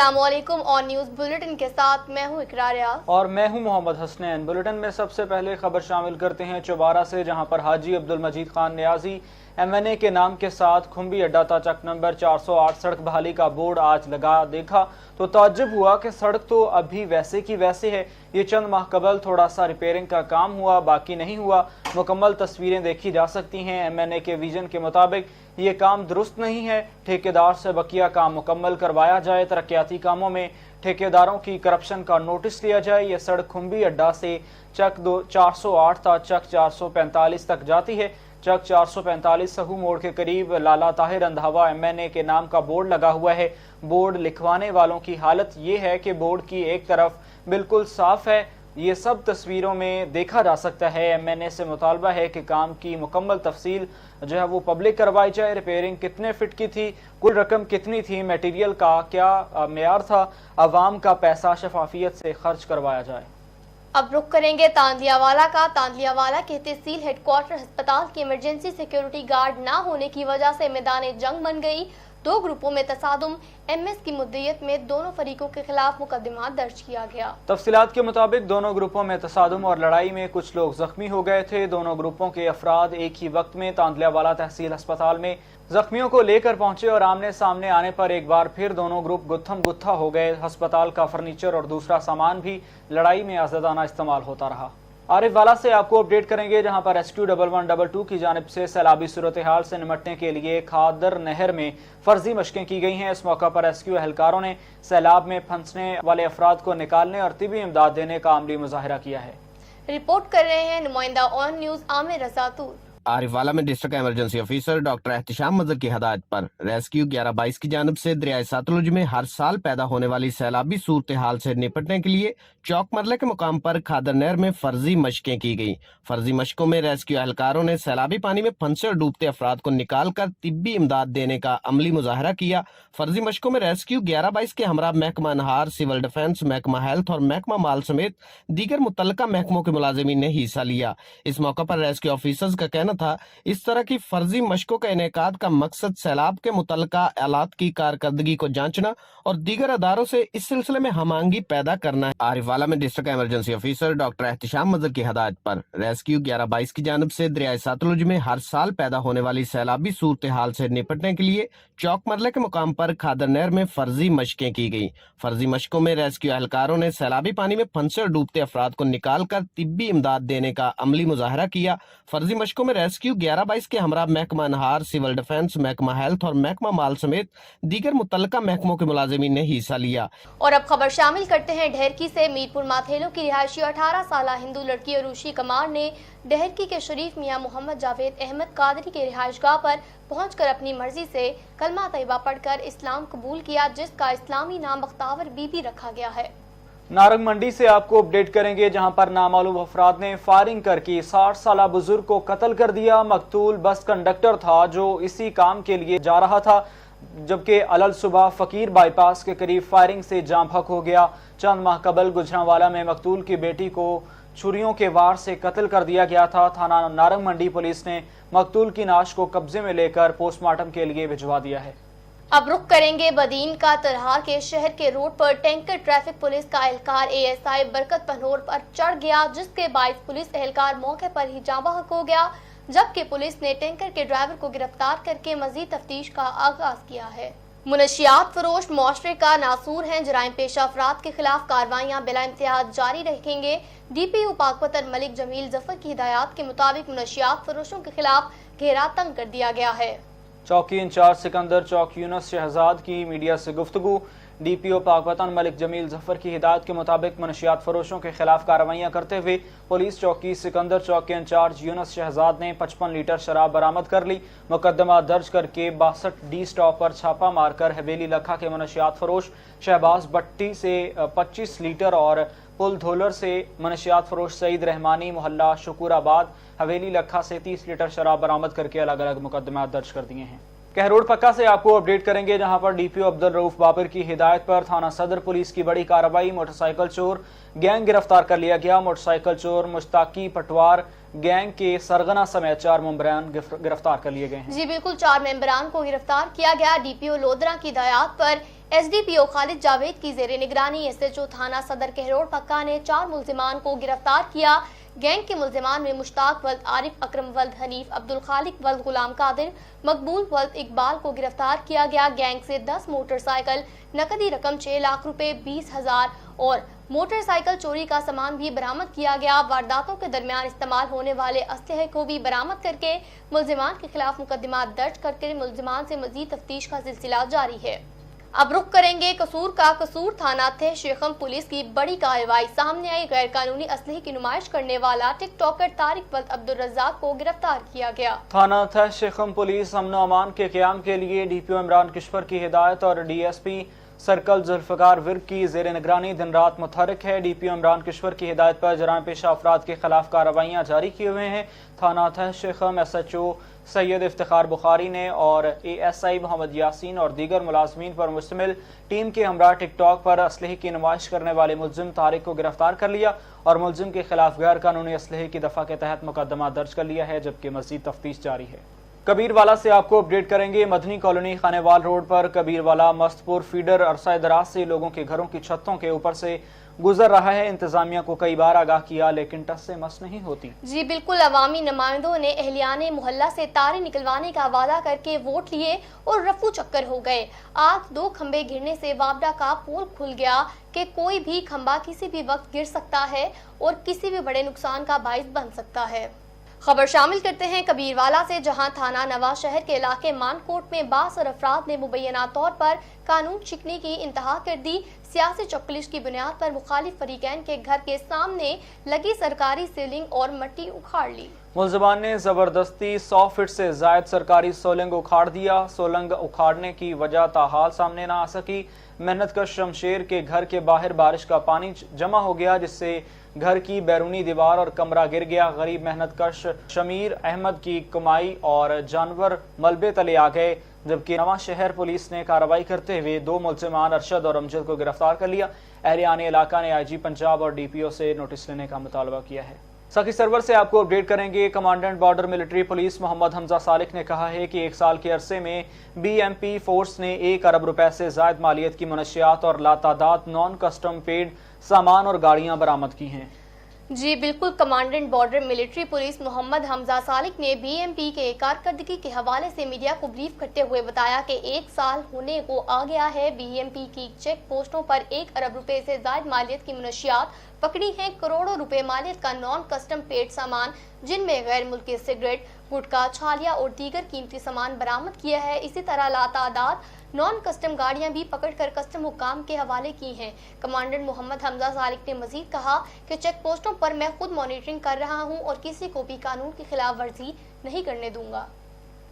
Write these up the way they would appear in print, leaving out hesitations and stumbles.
अस्सलाम वालेकुम और न्यूज़ बुलेटिन के साथ मैं हूँ इकरारिया और मैं हूँ मोहम्मद हसनैन। बुलेटिन में सबसे पहले खबर शामिल करते हैं चौबारा से, जहां पर हाजी अब्दुल मजीद खान नियाजी MNA के नाम के साथ खुम्बी अड्डा था चक नंबर 408 सड़क बहाली का बोर्ड आज लगा देखा तो ताज्जुब हुआ कि सड़क तो अभी वैसे की वैसे है। ये चंद माह कबल थोड़ा सा रिपेयरिंग का काम हुआ, बाकी नहीं हुआ। मुकम्मल तस्वीरें देखी जा सकती हैं। MNA के विजन के मुताबिक ये काम दुरुस्त नहीं है, ठेकेदार से बकिया काम मुकम्मल करवाया जाए, तरक्याती कामों में ठेकेदारों की करप्शन का नोटिस लिया जाए। यह सड़क खुम्बी अड्डा से चक 408 था चक 445 तक जाती है। चक 445 सहू मोड़ के करीब लाला ताहिर अंधावा MNA के नाम का बोर्ड लगा हुआ है। बोर्ड लिखवाने वालों की हालत ये है कि बोर्ड की एक तरफ बिल्कुल साफ है, ये सब तस्वीरों में देखा जा सकता है। MNA से मुतालबा है कि काम की मुकम्मल तफसील जो है वो पब्लिक करवाई जाए। रिपेयरिंग कितने फिट की थी, कुल रकम कितनी थी, मटेरियल का क्या मेयार था, अवाम का पैसा शफाफियत से खर्च करवाया जाए। अब रुख करेंगे तांदलियावाला का। तांदलियावाला के तहसील हेडक्वार्टर अस्पताल की इमरजेंसी सिक्योरिटी गार्ड ना होने की वजह से मैदान जंग बन गई। दो ग्रुपों में तसादुम, MS की मुद्दत में दोनों फरीकों के खिलाफ मुकदमा दर्ज किया गया। तफसीलात के मुताबिक दोनों ग्रुपों में तसादुम और लड़ाई में कुछ लोग जख्मी हो गए थे। दोनों ग्रुपों के अफराद एक ही वक्त में तांदलियावाला तहसील अस्पताल में जख्मियों को लेकर पहुंचे और आमने सामने आने पर एक बार फिर दोनों ग्रुप गुत्थम गुत्था हो गए। अस्पताल का फर्नीचर और दूसरा सामान भी लड़ाई में आज़ादाना इस्तेमाल होता रहा। आरिफ वाला से आपको अपडेट करेंगे, जहां पर रेस्क्यू 1112 की जानिब से सैलाबी सूरत हाल से निमटने के लिए खादर नहर में फर्जी मशकें की गई हैं। इस मौका पर रेस्क्यू एहलकारों ने सैलाब में फंसने वाले अफराद को निकालने और तिबी इमदाद देने का अमली मुजाहिरा किया है। रिपोर्ट कर रहे हैं नुमाइंदा ऑन न्यूज़ आमिर रज़ातूर। आरिफवाला में district emergency officer doctor Ehtisham मजर की हदायत पर रेस्क्यू 1122 की जानिब से दरियाए सतलुज में हर साल पैदा होने वाली सैलाबी सूरत हाल से निपटने के लिए चौक मरले के मुकाम पर खादर नहर में फर्जी मशकें की गई। फर्जी मशकों में रेस्क्यू एहलकारों ने सैलाबी पानी में फंसे और डूबते अफराद को निकाल कर तिब्बी इमदाद देने का अमली मुजाहरा किया। फर्जी मशकों में रेस्क्यू 1122 के हमरा महकमा नहार, सिविल डिफेंस, महकमा हेल्थ और महकमा माल समेत दीगर मुतल्लका महकमों के मुलाजिमीन ने हिस्सा लिया। इस मौका पर रेस्क्यू ऑफिसर्स का कहना था इस तरह की फर्जी मशकों का इनेकाद का मकसद सैलाब के मुतल्लका आलात की कारकर्दगी को जांचना और दीगर अदारों से इस सिलसिले में हमांगी पैदा करना है। आरिफवाला में district emergency officer doctor Ehtisham मजर की हदायत पर रेस्क्यू 1122 की जानिब से दरियाए सतलुज में हर साल पैदा होने वाली सैलाबी सूरत हाल से निपटने के लिए चौक मरले के मुकाम पर खादर नहर में फर्जी मशकें की गई। फर्जी मशकों में रेस्क्यू एहलकारों ने सैलाबी पानी में फंसे और डूबते अफराद को निकाल कर तिब्बी इमदाद देने का अमली मुजाहरा किया। फर्जी मशकों में रेस्क्यू 1122 के हमरा महकमा नहार, सिविल डिफेंस, महकमा हेल्थ और महकमा माल समेत दीगर मुतल्लका महकमों के मुलाजिमीन ने हिस्सा लिया। और अब खबर शामिल करते हैं ढेरकी से। मीरपुर माथेलो की रिहायशी 18 साल हिंदू लड़की अरूशी कमार ने ढेरकी के शरीफ मियां मोहम्मद जावेद अहमद कादरी के रिहायशगाह पर पहुंचकर अपनी मर्जी से कलमा तैयबा पढ़कर इस्लाम कबूल किया, जिसका इस्लामी नाम बख्तावर बीबी रखा गया है। नारंग मंडी से आपको अपडेट करेंगे, जहां पर नामालूम अफराद ने फायरिंग करके 60 साल बुजुर्ग को कत्ल कर दिया। मकतूल बस कंडक्टर था जो इसी काम के लिए जा रहा था, जबकि अलल सुबह फकीर बाईपास के करीब फायरिंग से जाम हक हो गया। चंद माह कबल गुजरांवाला में मकतूल की बेटी को छुरियों के वार से कत्ल कर दिया गया था। थाना नारंग मंडी पुलिस ने मकतूल की लाश को कब्जे में लेकर पोस्टमार्टम के लिए भिजवा दिया है। अब रुख करेंगे बदीन का। तरहार के शहर के रोड पर टैंकर ट्रैफिक पुलिस का एहलकार ASI बरकत पनोर पर चढ़ गया, जिसके बायस पुलिस एहलकार मौके पर ही जाँ बहक हो गया, जबकि पुलिस ने टैंकर के ड्राइवर को गिरफ्तार करके मजीद तफ्तीश का आगाज किया है। मुनशियात फरोश मुआशरे का नासूर हैं। जराइम पेशा अफराद के खिलाफ कार्रवाइयाँ बिला इम्तियाज जारी रखेंगे। DPO पाकपतन मलिक जमील जफर की हिदायत के मुताबिक मुनशियात फरोशों के खिलाफ घेरा तंग कर दिया गया है। चौकी इंचार्ज सिकंदर चौक यूनुस शहजाद की मीडिया से गुफ्तगू। DPO पाकपतन मलिक जमील जफर की हिदायत के मुताबिक मनशियात फरोशों के खिलाफ कार्रवाइयाँ करते हुए पुलिस चौकी सिकंदर चौक के इंचार्ज यूनुस शहजाद ने 55 लीटर शराब बरामद कर ली। मुकदमा दर्ज करके 62 D स्टॉप पर छापा मारकर हवेली लखा के मनशियात फरोश शहबाज भट्टी से 25 लीटर और पुल धोलर से मनशियात फरोश सईद रहमानी मोहल्ला शुकुराबाद हवेली लखा से 30 लीटर शराब बरामद करके अलग अलग मुकदमा दर्ज कर दिए हैं। कहरोड पक्का से आपको अपडेट करेंगे, जहां पर DPO अब्दुल रऊफ बाबर की हिदायत पर थाना सदर पुलिस की बड़ी कार्रवाई। मोटरसाइकिल चोर गैंग गिरफ्तार कर लिया गया। मोटरसाइकिल चोर मुश्ताकी पटवार गैंग के सरगना समेत 4 मेंबरान गिरफ्तार कर लिए गए हैं। जी बिल्कुल, 4 मेंबरान को गिरफ्तार किया गया। डीपीओ लोधरा की हिदायत पर एसडीपीओ खालिद जावेद की जेर निगरानी एसएचओ थाना सदर कहरोड़ पक्का ने 4 मुल्जिमान को गिरफ्तार किया। गैंग के मुल्जिमान में मुश्ताक वल्द आरिफ, अकरम वल्द हनीफ, अब्दुल खालिक वल्द गुलाम कादिर, मकबूल वल्द इकबाल को गिरफ्तार किया गया। गैंग से 10 मोटरसाइकिल, नकदी रकम 6 लाख रुपए, 20,000 और मोटरसाइकिल चोरी का सामान भी बरामद किया गया। वारदातों के दरमियान इस्तेमाल होने वाले असलहे को भी बरामद करके मुल्जिमान के खिलाफ मुकदमा दर्ज करके मुल्जिमान से मजीद तफ्तीश का सिलसिला जारी है। अब रुख करेंगे कसूर का। कसूर थाना थे शेखम पुलिस की बड़ी कार्रवाई सामने आई। गैर कानूनी असलहे की नुमाइश करने वाला टिकटॉकर तारिक वल्द अब्दुल रज़ाक को गिरफ्तार किया गया। थाना थे शेखम पुलिस अमन अमान के क़याम के लिए डीपीओ इमरान किश्वर की हिदायत और डीएसपी सर्कल जुल्फ़िकार विर्क की जेर निगरानी दिन रात मुतहरिक है। डीपीओ इमरान किश्वर की हिदायत पर जराइम पेशा अफराद के खिलाफ कार्रवाइयाँ जारी किए हुए हैं। थाना थे शेखम एसएचओ सैयद इफ्तिखार बुखारी ने और एएसआई मोहम्मद यासीन और दीगर मुलाजमीन पर मुश्तमिल टीम के हमरा टिकटॉक पर असलहे की नुमाइश करने वाले मुलजिम तारिक को गिरफ्तार कर लिया और मुलजिम के खिलाफ गैर कानूनी असलहे की दफा के तहत मुकदमा दर्ज कर लिया है, जबकि मजीद तफ्तीश जारी है। कबीरवाला से आपको अपडेट करेंगे। मदनी कॉलोनी खानेवाल रोड पर कबीरवाला मस्तपुर फीडर अरसा दराज से लोगों के घरों की छतों के ऊपर से गुजर रहा है। इंतजामिया को कई बार आगाह किया लेकिन टस से मस नहीं होती। जी बिल्कुल, अवामी नुमाइंदों ने अहलियाने मोहल्ला से तारे निकलवाने का वादा करके वोट लिए और रफू चक्कर हो गए। आज 2 खंबे गिरने से वापडा का पोल खुल गया कि कोई भी खंबा किसी भी वक्त गिर सकता है और किसी भी बड़े नुकसान का बाइस बन सकता है। खबर शामिल करते हैं कबीरवाला से, जहां थाना नवाज शहर के इलाके मानकोट में बासर अफराद ने मुबैना तौर पर कानून शिकने की इंतहा कर दी। सियासी चौकलिश की बुनियाद पर मुखालिफ फरीकैन के घर के सामने लगी सरकारी सीलिंग और मट्टी उखाड़ ली। मुल्जिमान ने जबरदस्ती 100 फीट से जायद सरकारी सोलंग उखाड़ दिया। सोलंग उखाड़ने की वजह ताहाल सामने न आ सकी। मेहनत का शमशेर के घर के बाहर बारिश का पानी जमा हो गया, जिससे घर की बैरूनी दीवार और कमरा गिर गया। गरीब मेहनत कश शमीर अहमद की कमाई और जानवर मलबे तले आ गए, जबकि नवा शहर पुलिस ने कार्रवाई करते हुए 2 मुल्जिमान अरशद और अमजद को गिरफ्तार कर लिया। अहलियाने इलाका ने आईजी पंजाब और डीपीओ से नोटिस लेने का मुतालबा किया है। सखी सरवर से आपको अपडेट करेंगे। Commandant border military police Mohammad Hamza Salik ने कहा है कि 1 साल के अरसे में बीएमपी फोर्स ने 1 अरब रुपए से जायद मालियत की मनशियात और लातादाद नॉन कस्टम पेड सामान और गाड़ियां बरामद की हैं। जी बिल्कुल, commandant border military police Mohammad Hamza Salik ने बीएमपी के कारकर्दगी के हवाले से मीडिया को ब्रीफ करते हुए बताया कि 1 साल होने को आ गया है। बीएमपी की चेक पोस्टों पर 1 अरब रुपए से जायद मालियत की मनशियात पकड़ी हैं। करोड़ों रुपए मालियत का नॉन कस्टम पेड सामान, जिनमें गैर मुल्की सिगरेट, गुटखा, छालिया और दीगर कीमती सामान बरामद किया है। इसी तरह लातादाद नॉन कस्टम गाड़ियां भी पकड़कर कस्टम हुकाम के हवाले की हैं। कमांडेंट मोहम्मद हमजा सालिक ने मजीद कहा कि चेक पोस्टों पर मैं खुद मॉनिटरिंग कर रहा हूं और किसी को भी कानून की खिलाफ वर्जी नहीं करने दूंगा।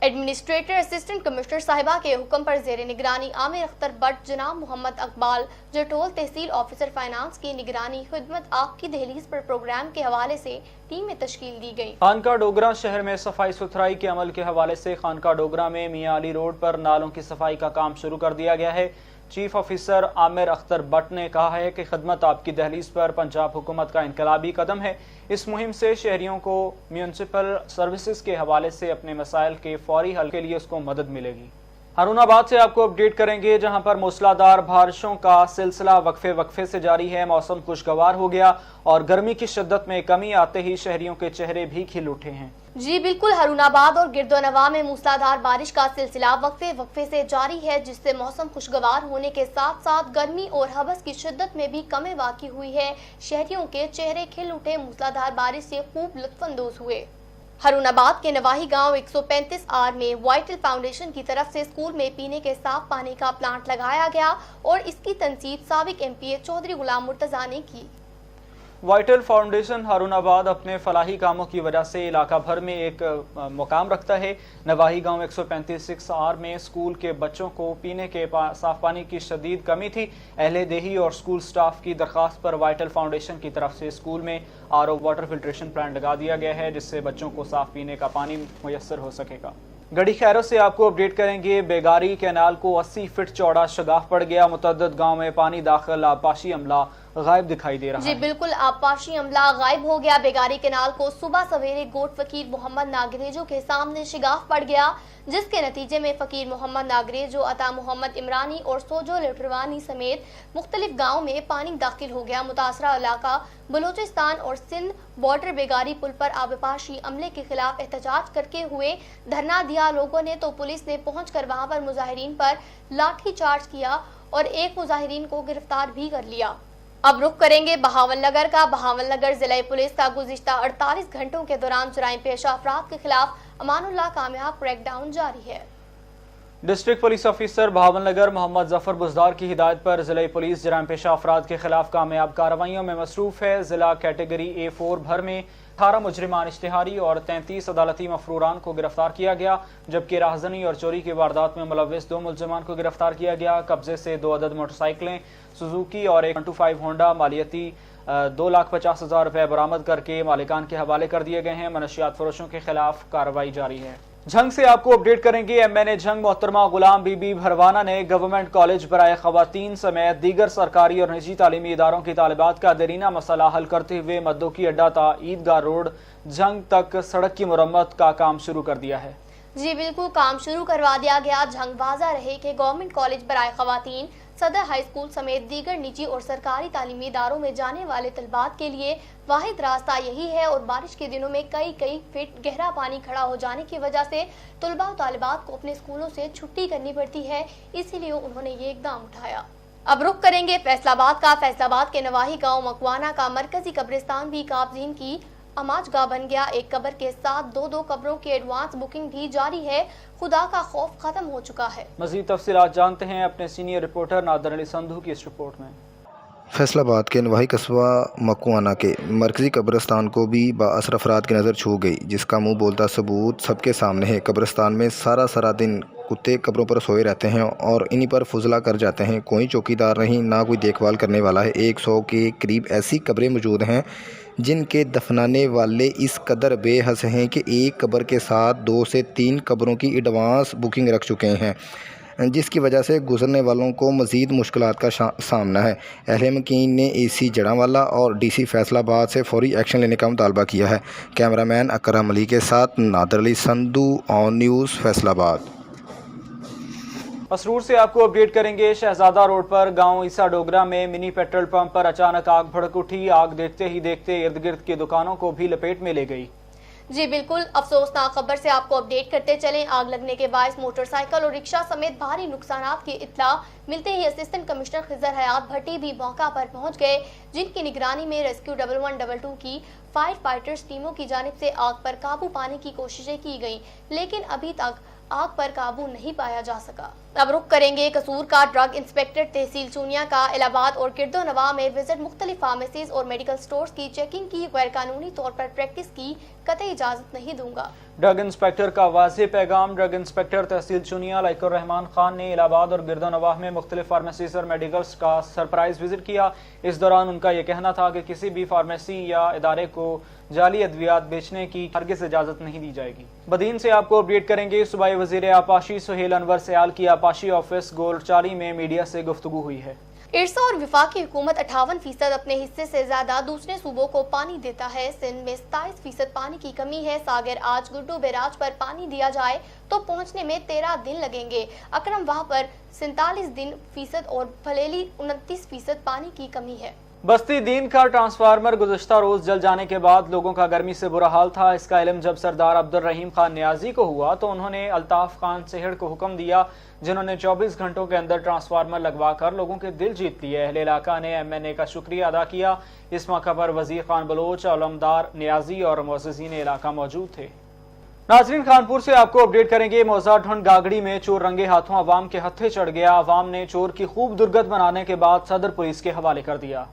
एडमिनिस्ट्रेटर असिस्टेंट कमिश्नर साहिबा के हुक्म पर जेर निगरानी आमिर अख्तर बट, जनाब मोहम्मद अकबाल जटोल तहसील ऑफिसर फाइनेंस की निगरानी खिदमत आग की दहलीज पर प्रोग्राम के हवाले से टीमें तश्कील दी गई। खानका डोगरा शहर में सफाई सुथराई के अमल के हवाले से खानका डोगरा में मियां अली रोड पर नालों की सफाई का काम शुरू कर दिया गया है। Chief officer Aamir Akhtar but ने कहा है कि खिदमत आपकी दहलीज पर पंजाब हुकूमत का इनकलाबी कदम है। इस मुहिम से शहरियों को म्यूनसिपल सर्विसेज के हवाले से अपने मसाइल के फौरी हल के लिए उसको मदद मिलेगी। हारूनाबाद से आपको अपडेट करेंगे, जहां पर मूसलाधार बारिशों का सिलसिला वक्फे से जारी है। मौसम खुशगवार हो गया और गर्मी की शिद्दत में कमी आते ही शहरियों के चेहरे भी खिल उठे हैं। जी बिल्कुल, हारूनाबाद और गिरदोनवा में मूसलाधार बारिश का सिलसिला वक्फे से जारी है, जिससे मौसम खुशगवार होने के साथ साथ गर्मी और हवस की शिद्दत में भी कमी वाक़ई हुई है। शहरियों के चेहरे खिल उठे, मूसलाधार बारिश से खूब लुत्फानंदोज हुए। हारूनाबाद के नवाही गांव 135 आर में वाइटल फाउंडेशन की तरफ से स्कूल में पीने के साफ पानी का प्लांट लगाया गया और इसकी तनसीब साबिक एमपीए चौधरी गुलाम मुर्तजा ने की। वाइटल फाउंडेशन हारूनाबाद अपने फलाही कामों की वजह से इलाका भर में एक मुकाम रखता है। नवाही गांव 135 आर में स्कूल के बच्चों को पीने के साफ पानी की शदीद कमी थी। अहले देही और स्कूल स्टाफ की दरख्वास्त पर वाइटल फाउंडेशन की तरफ से स्कूल में आरओ वाटर फिल्ट्रेशन प्लांट लगा दिया गया है, जिससे बच्चों को साफ पीने का पानी मुयस्सर हो सकेगा। गढ़ी खैरों से आपको अपडेट करेंगे। बेगारी कैनाल को 80 फीट चौड़ा शगाफ पड़ गया। मुतअद्दिद गांव में पानी दाखिल, आबपाशी अमला गायब दिखाई दे रहा जी है। बिल्कुल, आबपाशी अमला गायब हो गया। बेगारी केनाल को सुबह सवेरे गोट फकीर मोहम्मद नागरेजो के सामने शिगाफ पड़ गया, जिसके नतीजे में फकीर मोहम्मद नागरेजो, अता मोहम्मद इमरानी और सोजो लिटरवानी समेत मुख्तलिफ गाँव में पानी दाखिल हो गया। मुतासरा इलाका बलूचिस्तान और सिंध बॉर्डर बेगारी पुल पर आबपाशी अमले के खिलाफ एहतजाज करके हुए धरना दिया। लोगों ने तो पुलिस ने पहुंचकर वहां पर मुजाहिरीन पर लाठी चार्ज किया और एक मुजाहिरीन को गिरफ्तार भी कर लिया। अब रुख करेंगे बहावलनगर का। बहावलनगर जिला पुलिस का गुज़िश्ता 48 घंटों के दौरान जुराइम पेशा अफराद के खिलाफ अमानुल्लाह कामयाब क्रैकडाउन जारी है। District police officer Bahawalnagar Mohammad Zafar Buzdar की हिदायत पर जिला पुलिस जराइम पेशा अफराद के खिलाफ कामयाब कार्रवाइयों में मसरूफ है। जिला कैटेगरी A4 भर में 18 मुजरिमान इश्तिहारी और 33 अदालती मफरूरान को गिरफ्तार किया गया, जबकि राहजनी और चोरी की वारदात में मुलव्विस 2 मुलजिमान को गिरफ्तार किया गया। कब्जे से 2 अदद मोटरसाइकिलें सुजुकी और एक 125 होंडा मालियती 2,50,000 रुपए बरामद करके मालिकान के हवाले कर दिए गए हैं। मनशियात फरोशों के खिलाफ कार्रवाई जारी है। झंग से आपको अपडेट करेंगे। MNA झंग मोहतरमा गुलाम बीबी भरवाना ने गवर्नमेंट कॉलेज बराए खवातीन समेत दीगर सरकारी और निजी तालीमी इदारों की तालिबात का देरीना मसला हल करते हुए मद्दो की अड्डा ता ईदगाह रोड झंग तक सड़क की मुरम्मत का काम शुरू कर दिया है। जी बिल्कुल, काम शुरू करवा दिया गया। झंग वाज़ा रहे कि गवर्नमेंट कॉलेज बराए खवातीन, सदर हाई स्कूल समेत दीगर निजी और सरकारी तालीमी इदारों में जाने वाले तलबात के लिए वाहिद रास्ता यही है और बारिश के दिनों में कई फीट गहरा पानी खड़ा हो जाने की वजह से तलबा और तालिबात को अपने स्कूलों से छुट्टी करनी पड़ती है, इसीलिए उन्होंने ये इकदाम उठाया। अब रुख करेंगे फैसलाबाद का। फैसलाबाद के नवाही गाँव मकवाना का मरकजी कब्रिस्तान भी काबजीन की अमाजगाह बन गया। एक कब्र के साथ 2 कब्रों की एडवांस बुकिंग भी जारी है। खुदा का खौफ खत्म हो चुका है। मजीद तफसीलात जानते हैं अपने सीनियर रिपोर्टर नादर अली संधू की इस रिपोर्ट में। फैसलाबाद के नवाही कस्बा मकवाना के मरकजी कब्रिस्तान को भी बाअसर अफराद की नज़र छू गई, जिसका मुंह बोलता सबूत सबके सामने है। कब्रिस्तान में सारा दिन कुत्ते कब्रों पर सोए रहते हैं और इन्हीं पर फुजला कर जाते हैं। कोई चौकीदार नहीं, ना कोई देखभाल करने वाला है। 100 के करीब ऐसी कब्रें मौजूद हैं जिनके दफनाने वाले इस कदर बेहस हैं कि एक कब्र के साथ 2 से 3 कब्रों की एडवांस बुकिंग रख चुके हैं, जिसकी वजह से गुजरने वालों को मज़ीद मुश्किलात का सामना है। अहले मकीन ने AC जड़ांवाला और DC फैसलाबाद से फौरी एक्शन लेने का मुतालबा किया है। कैमरामैन अकरम अली के साथ नादर अली संधू, ऑन न्यूज़ फैसलाबाद। मसरूर से आपको अपडेट करेंगे। शहजादा रोड पर गांव ईसा डोगरा में मिनी पेट्रोल पंप पर अचानक आग भड़क उठी। आग देखते ही देखते इर्द गिर्द की दुकानों को भी लपेट में ले गई। जी बिल्कुल, अफसोसनाक खबर से आपको अपडेट करते चलें। आग लगने के बायस मोटरसाइकिल और रिक्शा समेत भारी नुकसानात की इत्तला मिलते ही असिस्टेंट कमिश्नर खिजर हयात भट्टी भी मौका पर पहुंच गए, जिनकी निगरानी में रेस्क्यू 1112 की फायर फाइटर्स टीमों की जानिब से आग पर काबू पाने की कोशिशें की गईं, लेकिन अभी तक आग पर काबू नहीं पाया जा सका। अब रुख करेंगे कसूर का। ड्रग इंस्पेक्टर तहसील चूनिया का इलाहाबाद और किरदो नवा में विजिट मुख्तलिफ फार्मेसीज और मेडिकल स्टोर्स की चेकिंग की। गैर कानूनी तौर पर प्रैक्टिस की कतई इजाजत नहीं दूंगा। ड्रग इंस्पेक्टर का वाज़ेह पैगाम। ड्रग इंस्पेक्टर तहसील चूनिया लाइकुर रहमान खान ने इलाहाबाद और गिरदो नवाह में मुख्तलिफ फार्मेसीज और मेडिकल्स का सरप्राइज विजिट किया। इस दौरान उनका यह कहना था कि किसी भी फार्मेसी या इदारे को जाली अद्वियात बेचने की हरगिज़ इजाजत नहीं दी जाएगी। बदीन से आपको अपडेट करेंगे। सूबाई वज़ीर आपाशी सुहेल अनवर सयाल की आपाशी ऑफिस गोलचारी में मीडिया से गुफ्तगू हुई है। इरसा और विफाकी हुकूमत 58% अपने हिस्से से ज्यादा दूसरे सूबों को पानी देता है। सिंध में 27% पानी की कमी है। सागर आज गुड्डू बैराज पर पानी दिया जाए तो पहुंचने में 13 दिन लगेंगे। अकरम वहां पर 47% और फलेली 29% पानी की कमी है। बस्ती दीन का ट्रांसफार्मर गुज़श्ता रोज जल जाने के बाद लोगों का गर्मी से बुरा हाल था। इसका इल्म जब सरदार अब्दुल रहीम खान नियाजी को हुआ तो उन्होंने अल्ताफ खान सेहड़ को हुक्म दिया, जिन्होंने 24 घंटों के अंदर ट्रांसफार्मर लगवा कर लोगों के दिल जीत लिए। अहले इलाका ने MNA का शुक्रिया अदा किया। इस मौके पर वजीर खान बलोच, अलमदार नियाजी और मुअज़्ज़िज़ीन इलाका मौजूद थे। नाज़रीन, खानपुर से आपको अपडेट करेंगे। मौजा ढूंढ गागड़ी में चोर रंगे हाथों अवाम के हत्थे चढ़ गया। अवाम ने चोर की खूब दुर्गत बनाने के बाद सदर पुलिस के हवाले कर दिया।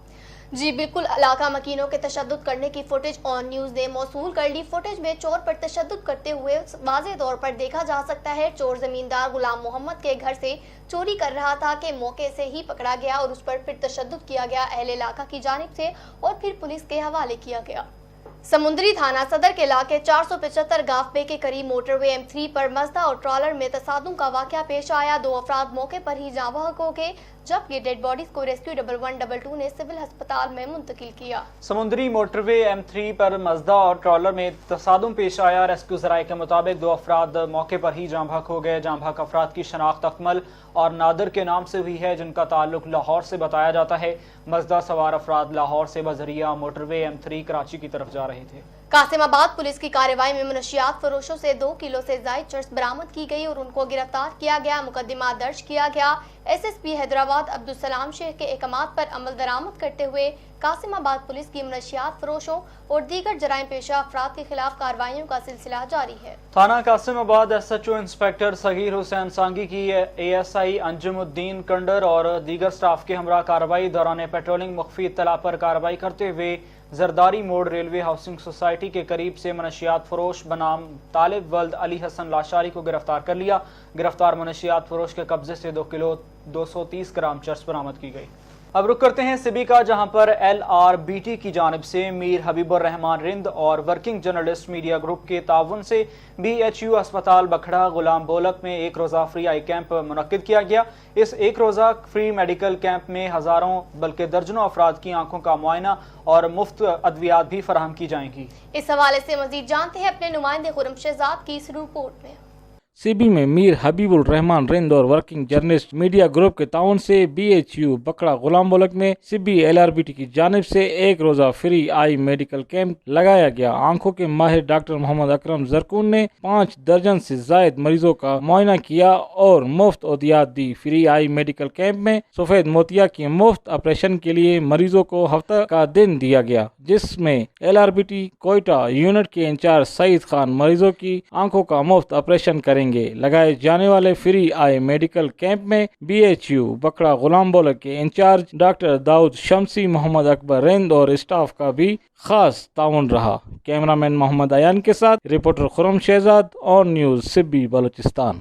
जी बिल्कुल, इलाका मकीनों के तशद्दुद करने की फुटेज ऑन न्यूज ने मौसूल कर ली। फुटेज में चोर पर तशद्दुद करते हुए वाज़े तौर पर देखा जा सकता है। चोर जमींदार गुलाम मोहम्मद के घर से चोरी कर रहा था कि मौके से ही पकड़ा गया और उस पर फिर तशद्दुद किया गया अहले इलाका की जानिब से और फिर पुलिस के हवाले किया गया। समुंदरी थाना सदर के इलाके 475 गांव पे के करीब मोटरवे M3 पर मजदा और ट्रॉलर में तसादुम का वाकया पेश आया। 2 अफराद मौके पर ही जाँ बहक हो गए, जबकि डेड बॉडीज को रेस्क्यू 1122 ने सिविल अस्पताल में मुंतकिल किया। समुंदरी मोटरवे M3 पर मजदा और ट्रॉलर में तसादुम पेश आया। रेस्क्यू जराये के मुताबिक 2 अफराद मौके पर ही जाँ बहक हो गए। जाँ बहक अफराद की शनाख्त अकमल और नादिर के नाम से हुई है, जिनका ताल्लुक लाहौर से बताया जाता है। मजदा सवार अफराद लाहौर से बजरिया मोटरवे M3 कराची की तरफ जा रहे थे। कासिमाबाद पुलिस की कार्रवाई में मुनशियात फरोशों से 2 किलो से जायद चर्स बरामद की गई और उनको गिरफ्तार किया गया। मुकदमा दर्ज किया गया। SSP हैदराबाद अब्दुल सलाम शेख के अहकामात पर अमल दरामद करते हुए कासिमाबाद पुलिस की मुनशियात फरोशों और दीगर जराइम पेशा अफराद के खिलाफ कार्रवाइयों का सिलसिला जारी है। थाना कासिमाबाद SHO इंस्पेक्टर सगीर हुसैन सांगी की ASI अंजुमुद्दीन कंडर और दीगर स्टाफ के हमरा कार्रवाई दौरान पेट्रोलिंग मुख्फी इत्तला पर कार्रवाई करते हुए जरदारी मोड़ रेलवे हाउसिंग सोसाइटी के करीब से मनशियात फरोश बनाम तालिब वल्द अली हसन लाशारी को गिरफ्तार कर लिया। गिरफ्तार मनशियात फरोश के कब्जे से 2 किलो 230 ग्राम चर्स बरामद की गई। अब रुक करते हैं सिबी का, जहां पर LRBT की जानिब से मीर हबीबुर रहमान रिंद और वर्किंग जर्नलिस्ट मीडिया ग्रुप के ताउन से BHU अस्पताल बखड़ा गुलाम बोलक में 1 रोज़ा फ्री आई कैंप मुनक्किद किया गया। इस 1 रोज़ा फ्री मेडिकल कैंप में हजारों बल्कि दर्जनों अफराद की आंखों का मुआयना और मुफ्त अद्वियात भी फराहम की जाएंगी। इस हवाले से मजीद जानते हैं अपने नुमाइंदे खुरम शहजाद की इस रिपोर्ट में। सिबी में मीर हबीबुल रहमान रिंद और वर्किंग जर्नलिस्ट मीडिया ग्रुप के ताउन से BHU बकड़ा गुलाम बोलक में सिबी LRBT की जानिब से 1 रोज़ा फ्री आई मेडिकल कैंप लगाया गया। आंखों के माहिर डॉक्टर मोहम्मद अकरम जरकून ने 5 दर्जन से जायद मरीजों का मुआयना किया और मुफ्त अद्वियात दी। फ्री आई मेडिकल कैंप में सफेद मोतिया के मुफ्त ऑपरेशन के लिए मरीजों को हफ्ता का दिन दिया गया, जिसमें LRBT कोयटा यूनिट के इंचार्ज सईद खान मरीजों की आंखों का मुफ्त ऑपरेशन करेंगे। लगाए जाने वाले फ्री आई मेडिकल कैंप में BHU बकड़ा गुलाम बोलक के इंचार्ज डॉक्टर दाऊद शमसी, मोहम्मद अकबर रिंद और स्टाफ का भी खास ताउन रहा। कैमरामैन मोहम्मद अयान के साथ reporter Khurram Shahzad on news Sibi Balochistan.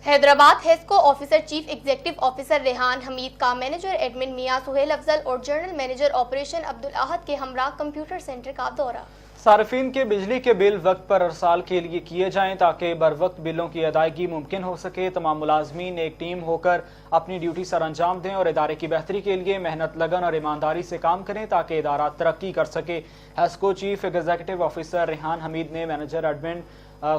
Hyderabad HESCO officer chief executive officer Rehan Hameed का मैनेजर एडमिन मियां सुहेल अफजल और general manager operation Abdul Ahad के हमरा कंप्यूटर सेंटर का दौरा। सार्फिन के बिजली के बिल वक्त पर अरसाल के लिए किए जाएं ताकि बर वक्त बिलों की अदायगी मुमकिन हो सके। तमाम मुलाजमीन एक टीम होकर अपनी ड्यूटी सर अंजाम दें और इदारे की बेहतरी के लिए मेहनत, लगन और ईमानदारी से काम करें ताकि इदारा तरक्की कर सके। Hesco chief executive officer Rehan Hamid ने मैनेजर एडमिन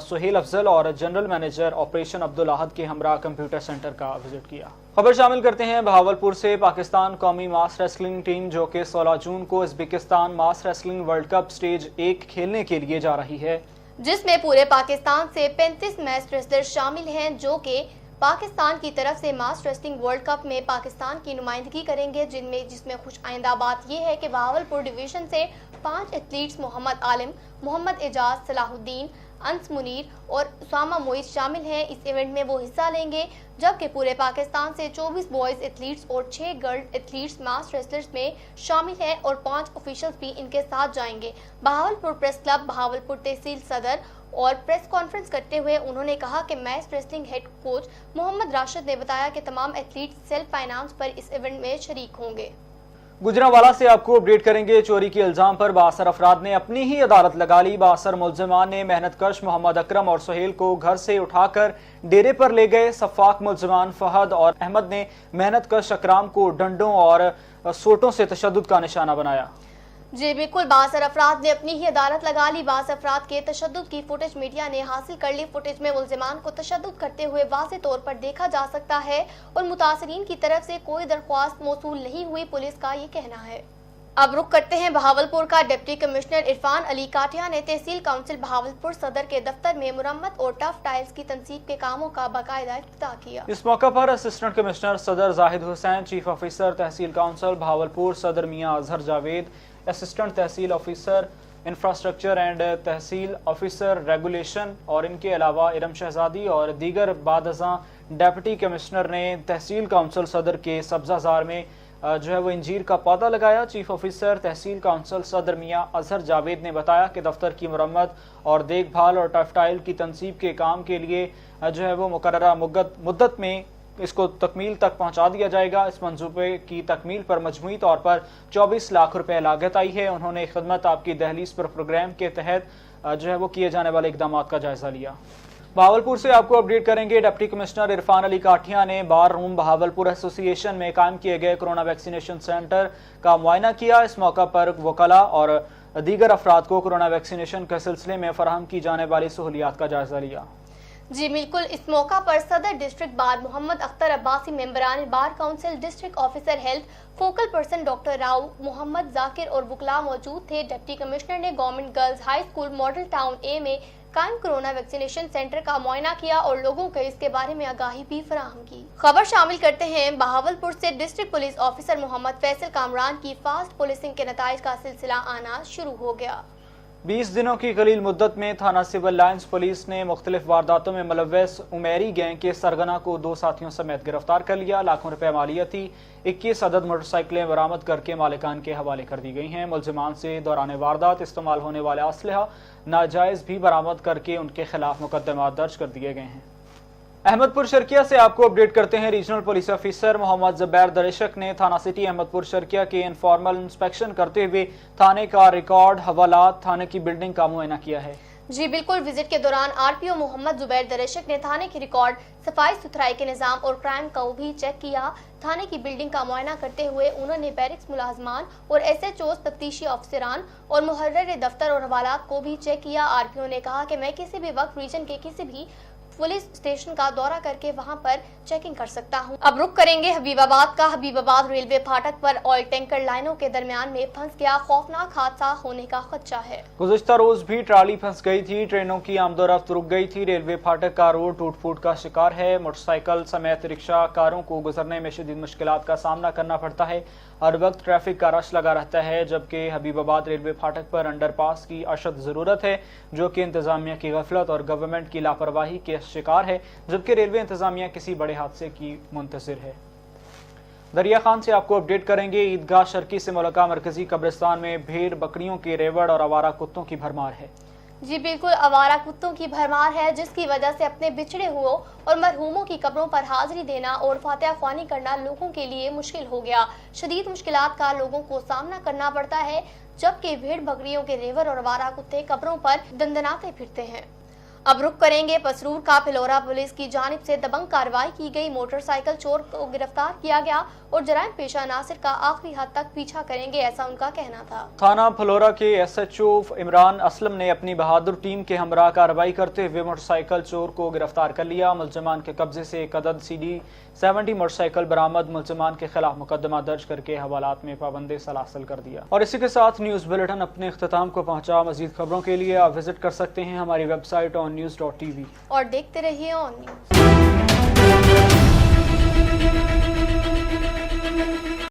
सुहेल अफजल और general manager operation Abdul Ahad के हमरा कंप्यूटर सेंटर का विजिट किया। खबर शामिल करते हैं बहावलपुर से। पाकिस्तान कौमी मास रेसलिंग टीम जो कि 16 जून को उज़्बेकिस्तान मास रेसलिंग वर्ल्ड कप स्टेज 1 खेलने के लिए जा रही है, जिसमें पूरे पाकिस्तान से 35 मैच रेसलर शामिल हैं जो कि पाकिस्तान की तरफ से मास रेसलिंग वर्ल्ड कप में पाकिस्तान की नुमाइंदगी करेंगे। जिसमें खुश आइंदा बात यह है कि बहावलपुर डिवीजन से 5 एथलीट्स मोहम्मद आलिम, मोहम्मद एजाज, सलाहुद्दीन, अंस मुनीर और उसामा मोइज शामिल हैं। इस इवेंट में वो हिस्सा लेंगे, जबकि पूरे पाकिस्तान से 24 बॉयज एथलीट्स और 6 गर्ल एथलीट्स मास रेसलर्स में शामिल हैं और 5 ऑफिशियल्स भी इनके साथ जाएंगे। बहावलपुर प्रेस क्लब बहावलपुर तहसील सदर और प्रेस कॉन्फ्रेंस करते हुए उन्होंने कहा कि match wrestling head coach Mohammad Rashid ने बताया कि तमाम एथलीट्स सेल्फ फाइनेंस पर इस इवेंट में शरीक होंगे। गुजरांवाला से आपको अपडेट करेंगे। चोरी के इल्जाम पर बासर अफराद ने अपनी ही अदालत लगा ली। बासर मुलजमान ने मेहनतकश मोहम्मद अकरम और सुहेल को घर से उठाकर डेरे पर ले गए। सफाक मुलजमान फहद और अहमद ने मेहनतकश अकराम को डंडों और सोटों से तशद्दुद का निशाना बनाया। जी बिल्कुल, बासर अफराद ने अपनी ही अदालत लगा ली। बास अफराद के तशद्दुद की फुटेज मीडिया ने हासिल कर ली। फुटेज में मुलजिमान को तशद्दुद करते हुए वाज़ेह तौर पर देखा जा सकता है और मुतासरीन की तरफ से कोई दरख्वास्त मौसूल नहीं हुई, पुलिस का ये कहना है। अब रुक करते हैं बहावलपुर का। डिप्टी कमिश्नर इरफान अली काटिया ने तहसील काउंसिल बहावलपुर सदर के दफ्तर में मुरम्मत और टफ टाइल्स की तंसीब के कामों का बाकायदा इफ्तिताह किया। इस मौके पर असिस्टेंट कमिश्नर सदर Zahid Hussain, chief officer tehsil council Bahawalpur सदर Mian Azhar Javed, assistant tehsil officer infrastructure and tehsil officer regulation और इनके अलावा इरम शहजादी और दीगर बादज़ां डेप्यूटी कमिश्नर ने तहसील काउंसिल सदर के सब्जाजार में जो है वो इंजीर का पौधा लगाया। चीफ ऑफिसर तहसील काउंसिल सदर मियां अजहर जावेद ने बताया कि दफ्तर की मुरम्मत और देखभाल और टफ टाइल की तंसीब के काम के लिए जो है वो मुकर्ररा मुद्दत में इसको तकमील तक पहुंचा दिया जाएगा। इस मंसूबे की तकमील पर मजमूई तौर पर 24 लाख रुपए लागत आई है। उन्होंने खिदमत आपकी दहलीज पर प्रोग्राम के तहत जो है वो किए जाने वाले इकदाम का जायजा लिया। बहावलपुर से आपको अपडेट करेंगे। डिप्टी कमिश्नर इरफान अली काठिया ने बार रूम बहावलपुर एसोसिएशन में कायम किए गए कोरोना वैक्सीनेशन सेंटर का मुआयना किया। इस मौका पर वकला और दीगर अफराद को कोरोना वैक्सीनेशन के सिलसिले में फराहम की जाने वाली सहूलियात का जायजा लिया। जी बिल्कुल, इस मौका पर सदर डिस्ट्रिक्ट बार मोहम्मद अख्तर अब्बासी, मेंबरान bar council, district officer health, focal person doctor Rao Mohammad Zakir और वकला मौजूद थे। डिप्टी कमिश्नर ने government girls high school model town A में कायम कोरोना वैक्सीनेशन सेंटर का मुआयना किया और लोगों को इसके बारे में आगाही भी फराहम की। खबर शामिल करते हैं बहावलपुर से। District police officer Mohammad Faisal Kamran की फास्ट पुलिसिंग के नताइज का सिलसिला आना शुरू हो गया। 20 दिनों की कलील मुद्दत में थाना सिविल लाइन्स पुलिस ने मुख्तलिफ वारदातों में मुलव्वस उमेरी गैंग के सरगना को 2 साथियों समेत गिरफ्तार कर लिया। लाखों रुपए मालियती 21 अदद मोटरसाइकिलें बरामद करके मालिकान के हवाले कर दी गई हैं। मुलजिमान से दौरान वारदात इस्तेमाल होने वाले असलहा नाजायज भी बरामद करके उनके खिलाफ मुकदमा दर्ज कर दिए गए हैं। अहमदपुर शर्किया से आपको अपडेट करते हैं। Regional police officer Mohammad Zubair Dareshak ने थाना सिटी अहमदपुर शर्किया के इनफॉर्मल इंस्पेक्शन करते हुए थाने का रिकॉर्ड, हवालात, थाने की बिल्डिंग का मुआयना किया है। जी बिल्कुल, विजिट के दौरान आरपीओ मोहम्मद जुबैर दरेशक ने थाने के रिकॉर्ड, सफाई सुथराई के निजाम और क्राइम को भी चेक किया। थाने की बिल्डिंग का मुआयना करते हुए उन्होंने बैरिक्स मुलाजमान और एसएचओस, तफ्तीशी अफसरान और मुहर्रिर दफ्तर और हवालात को भी चेक किया। आरपीओ ने कहा कि मैं किसी भी वक्त रीजन के किसी भी पुलिस स्टेशन का दौरा करके वहां पर चेकिंग कर सकता हूं। अब रुक करेंगे हबीबाबाद का। हबीबाबाद रेलवे फाटक पर ऑयल टैंकर लाइनों के दरमियान में फंस गया। खौफनाक हादसा होने का खदशा है। गुज़िश्ता रोज भी ट्राली फंस गई थी। ट्रेनों की आमदोरफ्त रुक गई थी। रेलवे फाटक का रोड टूट फूट का शिकार है। मोटरसाइकिल समेत रिक्शा कारों को गुजरने में शदीद मुश्किलात का सामना करना पड़ता है। हर वक्त ट्रैफिक का रश लगा रहता है, जबकि हबीबाबाद रेलवे फाटक पर अंडरपास की अशद ज़रूरत है, जो कि इंतजामिया की गफलत और गवर्नमेंट की लापरवाही के शिकार है, जबकि रेलवे इंतजामिया किसी बड़े हादसे की मुंतज़िर है। दरिया खान से आपको अपडेट करेंगे। ईदगाह शर्की से मुल्का मरकजी कब्रिस्तान में भेड़ बकरियों के रेवड़ और आवारा कुत्तों की भरमार है। जी बिल्कुल, आवारा कुत्तों की भरमार है, जिसकी वजह से अपने बिछड़े हुओं और मरहूमों की कब्रों पर हाजिरी देना और फातिहा ख्वानी करना लोगों के लिए मुश्किल हो गया। शदीद मुश्किलात का लोगों को सामना करना पड़ता है, जबकि भेड़ बकरियों के रेवड़ और आवारा कुत्ते कब्रों पर दंदनाते फिरते हैं। अब रुक करेंगे पसरूर का। फिलौरा पुलिस की जानिब से दबंग कार्रवाई की गई। मोटरसाइकिल चोर को गिरफ्तार किया गया और जराइम पेशा नासिर का आखिरी हद तक पीछा करेंगे, ऐसा उनका कहना था। थाना फिलौरा के एसएचओ इमरान असलम ने अपनी बहादुर टीम के हमरा कार्रवाई करते हुए मोटरसाइकिल चोर को गिरफ्तार कर लिया। मुलजमान के कब्जे से एक अदद CD70 मोटरसाइकिल बरामद। मुलजमान के खिलाफ मुकदमा दर्ज करके हवालात में पाबंदी सलासल कर दिया। और इसी के साथ न्यूज बुलेटिन अपने इख्तिताम को पहुंचा। मजीद खबरों के लिए आप विजिट कर सकते हैं हमारी वेबसाइट onnews.tv और देखते रहिए ऑन न्यूज।